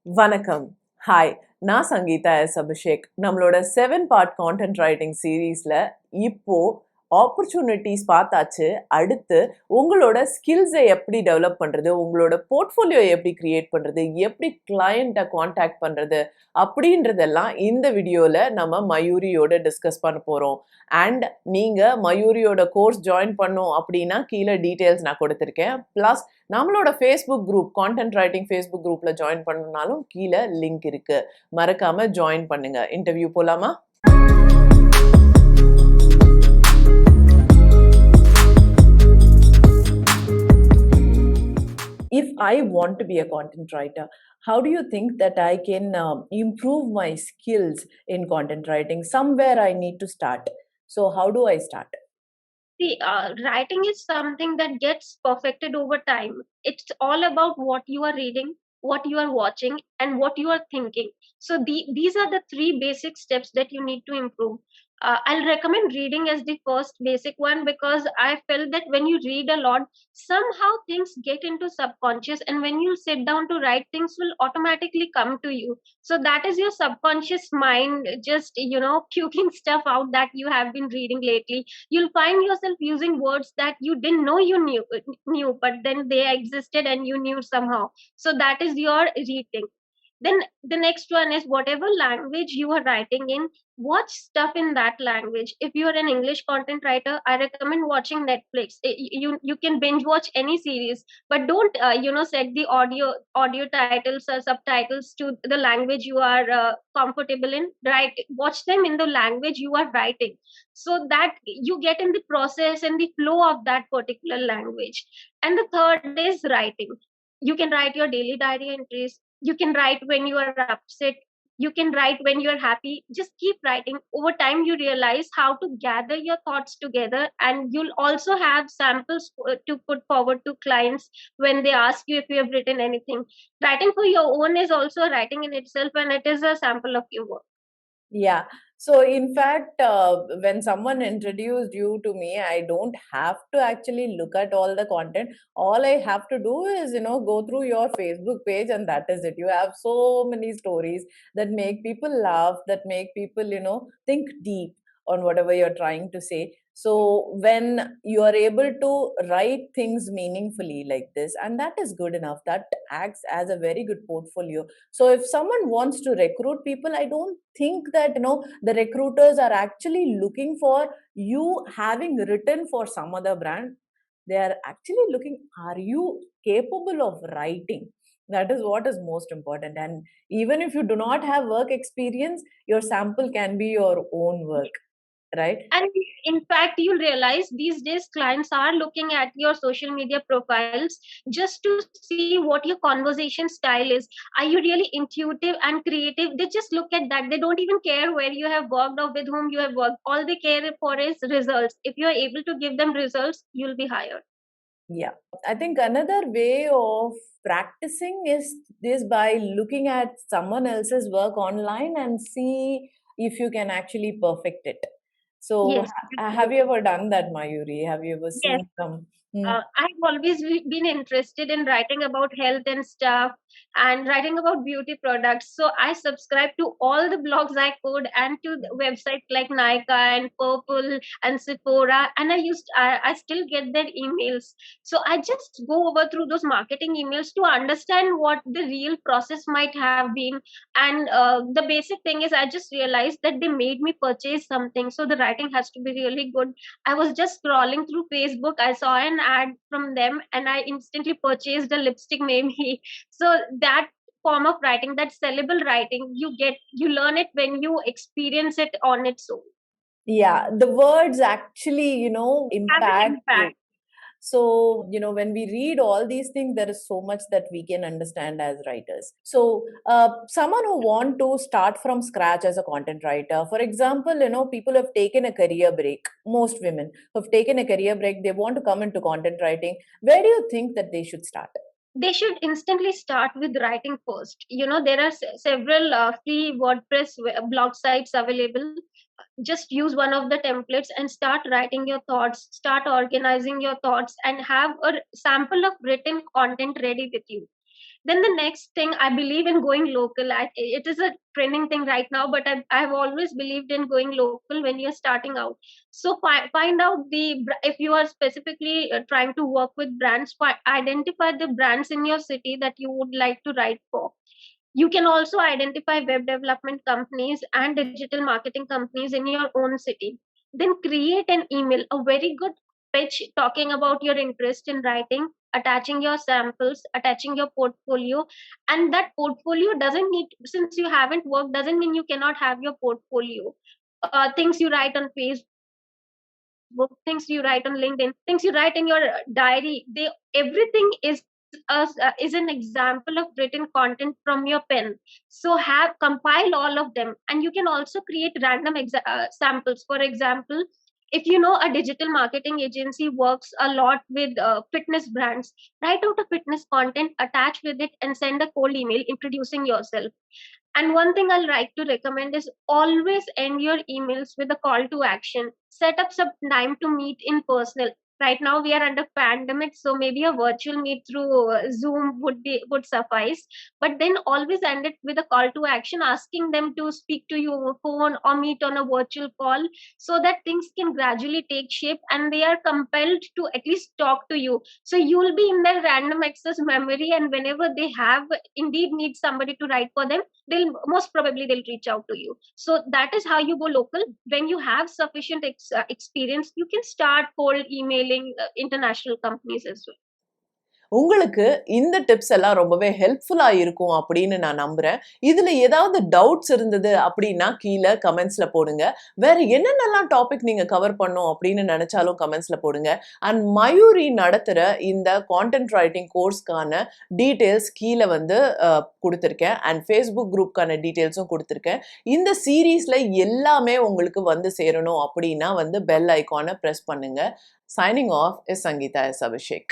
Vanakkam. Hi, நான் Sangeetha S Abishek. நம்மளோட 7 part content writing seriesல இப்போ ஆப்பர்ச்சுனிட்டிஸ் பார்த்தாச்சு. அடுத்து உங்களோட ஸ்கில்ஸை எப்படி டெவலப் பண்றது, உங்களோட போர்ட்ஃபோலியோ எப்படி கிரியேட் பண்றது, எப்படி கிளையண்ட்டை காண்டாக்ட் பண்றது அப்படின்றதெல்லாம் இந்த வீடியோல நம்ம மயூரியோட டிஸ்கஸ் பண்ண போறோம். அண்ட் நீங்க மயூரியோட கோர்ஸ் ஜாயின் பண்ணோம் அப்படின்னா கீழே டீட்டெயில்ஸ் நான் கொடுத்துருக்கேன். ப்ளஸ் நம்மளோட Facebook group content writing Facebook குரூப்ல ஜாயின் பண்ணனாலும் கீழே லிங்க் இருக்கு. மறக்காம ஜாயின் பண்ணுங்க. இன்டர்வியூ போலாமா? If I want to be a content writer, how do you think that I can improve my skills in content writing? Somewhere I need to start. So how do I start? See, writing is something that gets perfected over time. It's all about what you are reading, what you are watching, and what you are thinking. So these are the three basic steps that you need to improve. I'll recommend reading as the first basic one because I felt that when you read a lot, somehow things get into subconscious, and when you sit down to write, things will automatically come to you. So that is your subconscious mind just puking stuff out that you have been reading lately. You'll find yourself using words that you didn't know you knew, but then they existed and you knew somehow. So that is your reading. Then the next one is whatever language you are writing in, watch stuff in that language. If you are an English content writer, I recommend watching Netflix. You can binge watch any series, but don't set the audio titles or subtitles to the language you are comfortable in. Right, watch them in the language you are writing, so that you get in the process and the flow of that particular language. And the third is writing. You can write your daily diary entries. You can write when you are upset. You can write when you are happy. Just keep writing. Over time, you realize how to gather your thoughts together, and you'll also have samples to put forward to clients when they ask you if you have written anything. Writing for your own is also writing in itself, and it is a sample of your work. Yeah. So in fact, when someone introduced you to me, I don't have to actually look at all the content. All I have to do is, go through your Facebook page and that is it. You have so many stories that make people laugh, that make people, think deep on whatever you're trying to say. So when you are able to write things meaningfully like this, and that is good enough, that acts as a very good portfolio. So if someone wants to recruit people, I don't think that the recruiters are actually looking for you having written for some other brand. They are actually looking, are you capable of writing? That is what is most important. And even if you do not have work experience, your sample can be your own work, right? And in fact, you'll realize these days clients are looking at your social media profiles just to see what your conversation style is. Are you really intuitive and creative? They just look at that. They don't even care where you have worked or with whom you have worked. All they care for is results. If you're able to give them results, you'll be hired. Yeah. I think another way of practicing is this by looking at someone else's work online and see if you can actually perfect it. So, Yes. have you ever done that, Mayuri? Have you ever Yes. seen some? Hmm. I've always been interested in writing about health and stuff and writing about beauty products. So I subscribed to all the blogs I could and to the websites like Nika and Purple and Sephora. And I still get their emails. So I just go over through those marketing emails to understand what the real process might have been. And the basic thing is, I just realized that they made me purchase something. So the writing has to be really good. I was just scrolling through Facebook. I saw an ad from them and I instantly purchased a lipstick maybe. So that form of writing, that sellable writing, you learn it when you experience it on its own. Yeah, the words actually, Have an impact you. impact. So, when we read all these things, there is so much that we can understand as writers. So, someone who want to start from scratch as a content writer, for example, people have taken a career break. Most women have taken a career break. They want to come into content writing. Where do you think that they should start? They should instantly start with writing first. There are several free WordPress blog sites available. Just use one of the templates and start writing your thoughts, start organizing your thoughts, and have a sample of written content ready with you. Then the next thing, I believe in going local. It is a trending thing right now, but I've always believed in going local when you're starting out. So find out if you are specifically trying to work with brands, identify the brands in your city that you would like to write for. You can also identify web development companies and digital marketing companies in your own city. Then create an email, a very good pitch talking about your interest in writing, attaching your samples, attaching your portfolio. And that portfolio doesn't need, since you haven't worked, doesn't mean you cannot have your portfolio. Things you write on Facebook, things you write on LinkedIn, things you write in your diary, everything is an example of written content from your pen. So have compile all of them, and you can also create random samples. For example, if you know a digital marketing agency works a lot with fitness brands, write out a fitness content, attach with it, and send a cold email introducing yourself. And one thing I'll like to recommend is always end your emails with a call to action. Set up some time to meet in personal. Right now we are under pandemic, so maybe a virtual meet through Zoom would suffice. But then always end it with a call to action, asking them to speak to you over phone or meet on a virtual call, so that things can gradually take shape and they are compelled to at least talk to you. So you will be in their random access memory, and whenever they have indeed need somebody to write for them, they'll reach out to you. So that is how you go local. When you have sufficient experience, you can start cold emailing international companies as well. உங்களுக்கு இந்த tips எல்லாம் ரொம்பவே ஹெல்ப்ஃபுல்லா இருக்கும் அப்படின்னு நான் நம்புறேன். இதுல ஏதாவது டவுட்ஸ் இருந்தது அப்படின்னா கீழே கமெண்ட்ஸ்ல போடுங்க. வேற என்னென்னலாம் டாபிக் நீங்க கவர் பண்ணணும் அப்படின்னு நினைச்சாலும் கமெண்ட்ஸ்ல போடுங்க. அண்ட் மயூரி நடத்துற இந்த கான்டென்ட் ரைட்டிங் கோர்ஸ்க்கான டீட்டெயில்ஸ் கீழே வந்து கொடுத்துருக்கேன். அண்ட் ஃபேஸ்புக் குரூப்க்கான டீட்டெயில்ஸும் கொடுத்துருக்கேன். இந்த சீரீஸ்ல எல்லாமே உங்களுக்கு வந்து சேரணும் அப்படின்னா வந்து பெல் ஐகானை பிரஸ் பண்ணுங்க. Signing off is Sangeetha S Abishek.